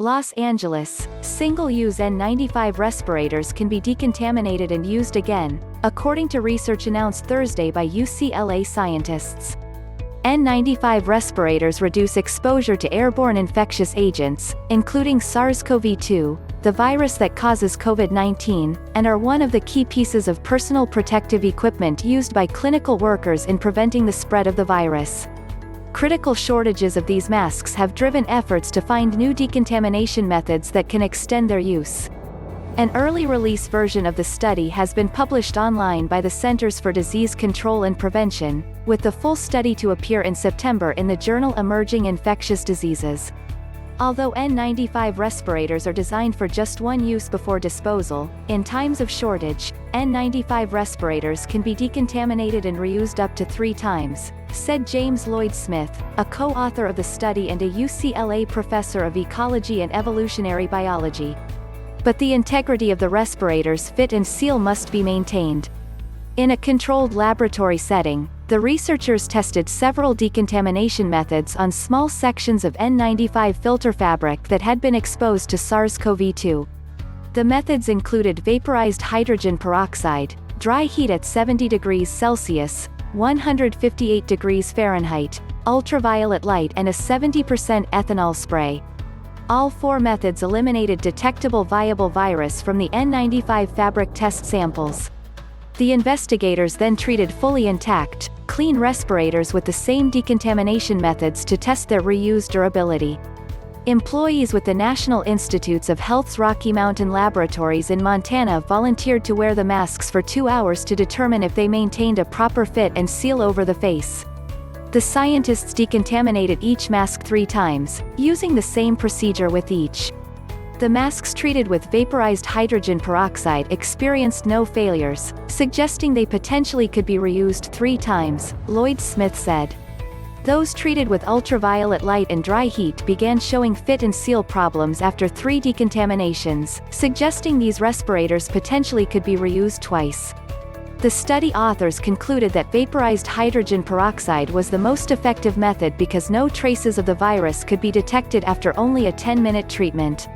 Los Angeles, single-use N95 respirators can be decontaminated and used again, according to research announced Thursday by UCLA scientists. N95 respirators reduce exposure to airborne infectious agents, including SARS-CoV-2, the virus that causes COVID-19, and are one of the key pieces of personal protective equipment used by clinical workers in preventing the spread of the virus. Critical shortages of these masks have driven efforts to find new decontamination methods that can extend their use. An early release version of the study has been published online by the Centers for Disease Control and Prevention, with the full study to appear in September in the journal Emerging Infectious Diseases. Although N95 respirators are designed for just one use before disposal, in times of shortage, N95 respirators can be decontaminated and reused up to 3 times, said James Lloyd Smith, a co-author of the study and a UCLA professor of ecology and evolutionary biology. But the integrity of the respirators' fit and seal must be maintained. In a controlled laboratory setting, the researchers tested several decontamination methods on small sections of N95 filter fabric that had been exposed to SARS-CoV-2. The methods included vaporized hydrogen peroxide, dry heat at 70 degrees Celsius, 158 degrees Fahrenheit, ultraviolet light and a 70% ethanol spray. All 4 methods eliminated detectable viable virus from the N95 fabric test samples. The investigators then treated fully intact, clean respirators with the same decontamination methods to test their reuse durability. Employees with the National Institutes of Health's Rocky Mountain Laboratories in Montana volunteered to wear the masks for 2 hours to determine if they maintained a proper fit and seal over the face. The scientists decontaminated each mask 3 times, using the same procedure with each. The masks treated with vaporized hydrogen peroxide experienced no failures, suggesting they potentially could be reused 3 times, Lloyd Smith said. Those treated with ultraviolet light and dry heat began showing fit and seal problems after 3 decontaminations, suggesting these respirators potentially could be reused twice. The study authors concluded that vaporized hydrogen peroxide was the most effective method because no traces of the virus could be detected after only a 10-minute treatment.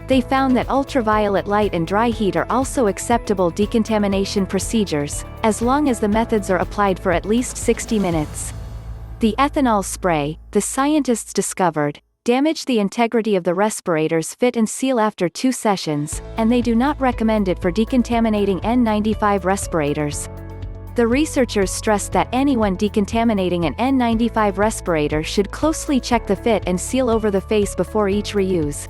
They found that ultraviolet light and dry heat are also acceptable decontamination procedures, as long as the methods are applied for at least 60 minutes. The ethanol spray, the scientists discovered, damaged the integrity of the respirator's fit and seal after 2 sessions, and they do not recommend it for decontaminating N95 respirators. The researchers stressed that anyone decontaminating an N95 respirator should closely check the fit and seal over the face before each reuse.